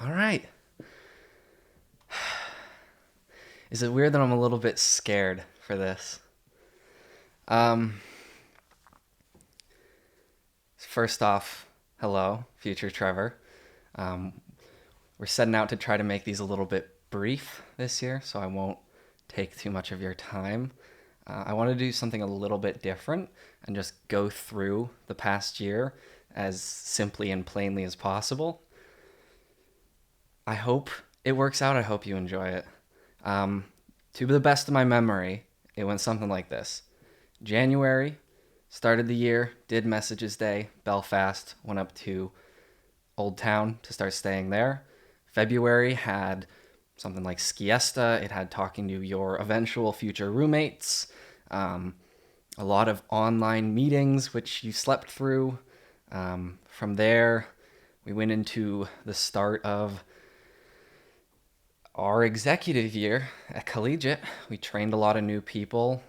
All right. Is it weird that I'm a little bit scared for this? Um, First off, hello, future Trevor. Um, we're setting out to try to make these a little bit brief this year, so I won't take too much of your time. I want to do something a little bit different and just go through the past year as simply and plainly as possible. I hope it works out. I hope you enjoy it. Um, to the best of my memory, it went something like this. January, started the year, did Messages Day, Belfast, went up to Old Town to start staying there. February had something like Skiesta, it had talking to your eventual future roommates, um, a lot of online meetings, which you slept through. From there, we went into the start of our executive year at Collegiate. We trained a lot of new people,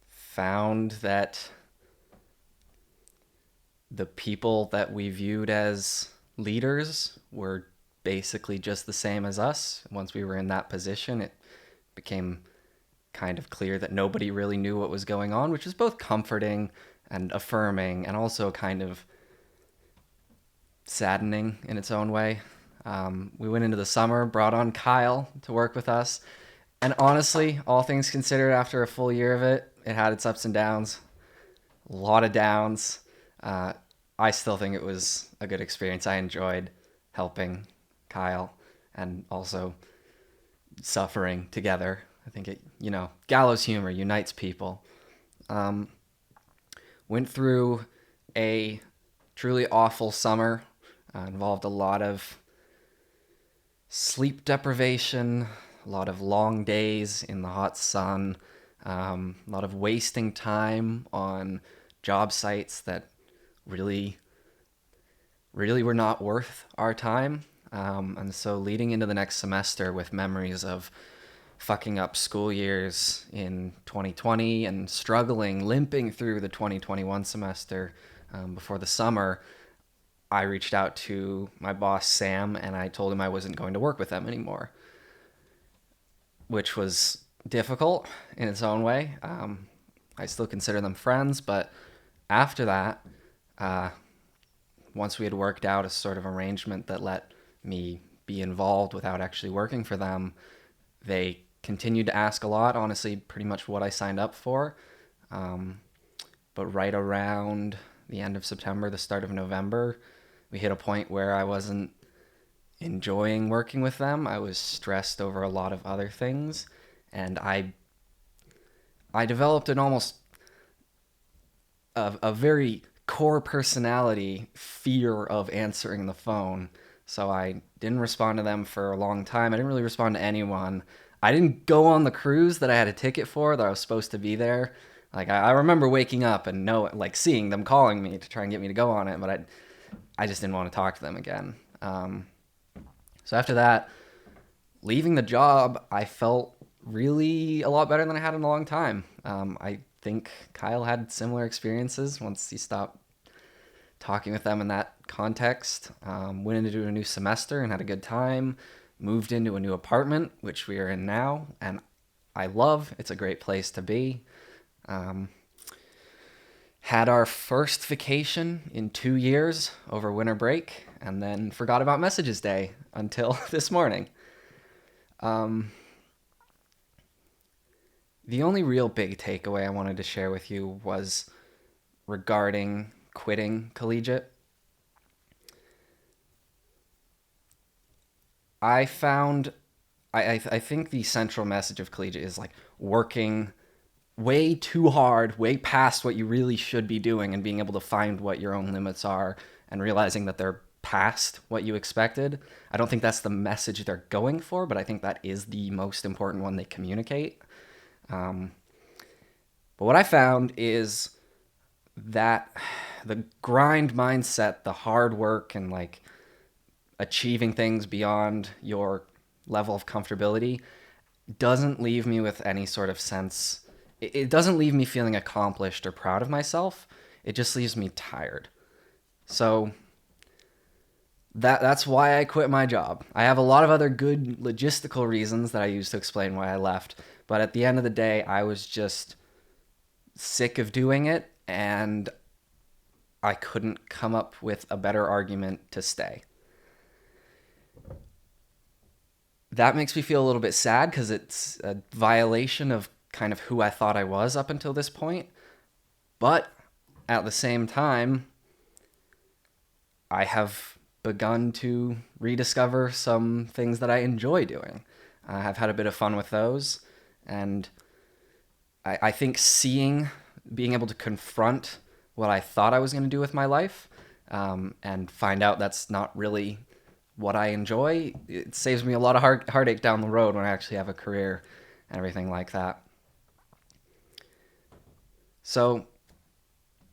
found that the people that we viewed as leaders were basically just the same as us. Once we were in that position, it became kind of clear that nobody really knew what was going on, which is both comforting and affirming and also kind of saddening in its own way. We went into the summer, brought on Kyle to work with us. And honestly, all things considered, after a full year of it, it had its ups and downs, a lot of downs. Uh, I still think it was a good experience. I enjoyed helping Kyle and also suffering together. I think gallows humor unites people. Um, Went through a truly awful summer. Involved a lot of sleep deprivation, a lot of long days in the hot sun, a lot of wasting time on job sites that really, really were not worth our time. And so leading into the next semester with memories of fucking up school years in 2020 and struggling, limping through the 2021 semester before the summer, I reached out to my boss, Sam, and I told him I wasn't going to work with them anymore, which was difficult in its own way. I still consider them friends, but after that, uh, once we had worked out a sort of arrangement that let me be involved without actually working for them, they continued to ask a lot, honestly, pretty much what I signed up for. Um, but right around the end of September, the start of November, we hit a point where I wasn't enjoying working with them. I was stressed over a lot of other things, and I developed an almost a very core personality fear of answering the phone. So I didn't respond to them for a long time. I didn't really respond to anyone. I didn't go on the cruise that I had a ticket for that I was supposed to be there. Like I remember waking up and seeing them calling me to try and get me to go on it, but I just didn't want to talk to them again. So after that, leaving the job, I felt really a lot better than I had in a long time. I think Kyle had similar experiences once he stopped talking with them in that context. Went into a new semester and had a good time. Moved into a new apartment, which we are in now, and I love. It's a great place to be. Um, had our first vacation in 2 years over winter break, and then forgot about Messages Day until this morning. Um, the only real big takeaway I wanted to share with you was regarding quitting collegiate. I found, I think the central message of collegiate is like working way too hard, way past what you really should be doing, and being able to find what your own limits are and realizing that they're past what you expected. I don't think that's the message they're going for, but I think that is the most important one they communicate. Um, but what I found is that the grind mindset, the hard work, and like achieving things beyond your level of comfortability doesn't leave me with any sort of sense. It doesn't leave me feeling accomplished or proud of myself. It just leaves me tired. So That's why I quit my job. I have a lot of other good logistical reasons that I use to explain why I left, but at the end of the day, I was just sick of doing it and I couldn't come up with a better argument to stay. That makes me feel a little bit sad because it's a violation of kind of who I thought I was up until this point. But at the same time, I have begun to rediscover some things that I enjoy doing. I've had a bit of fun with those. And I think being able to confront what I thought I was going to do with my life and find out that's not really what I enjoy, it saves me a lot of heartache down the road when I actually have a career and everything like that. So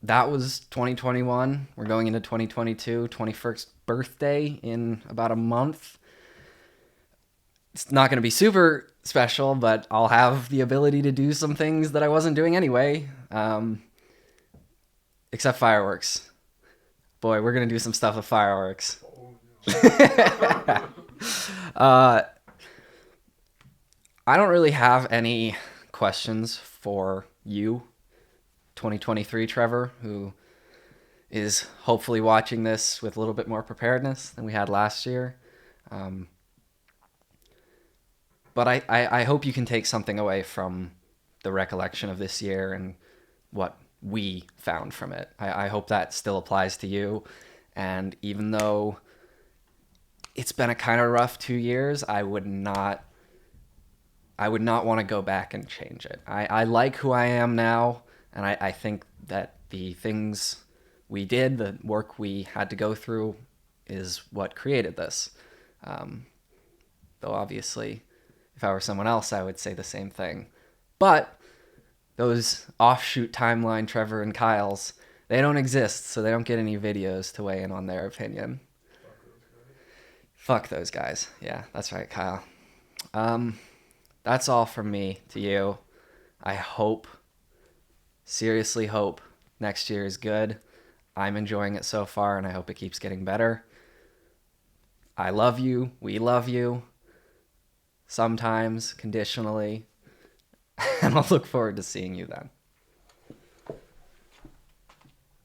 that was 2021. We're going into 2022, 21st birthday in about a month. It's not going to be super special, but I'll have the ability to do some things that I wasn't doing anyway, except fireworks. Boy, we're going to do some stuff with fireworks. uh, I don't really have any questions for you, 2023 Trevor, who is hopefully watching this with a little bit more preparedness than we had last year. But I hope you can take something away from the recollection of this year and what we found from it. I hope that still applies to you. And even though it's been a kind of rough 2 years, I would not want to go back and change it. I like who I am now, and I think that the things we did, the work we had to go through, is what created this. Though obviously, if I were someone else, I would say the same thing. But those offshoot timeline Trevor and Kyle's, they don't exist, so they don't get any videos to weigh in on their opinion. Fuck those guys. Yeah, that's right, Kyle. That's all from me to you. I hope, seriously hope, next year is good. I'm enjoying it so far, and I hope it keeps getting better. I love you. We love you. Sometimes, conditionally. And I'll look forward to seeing you then.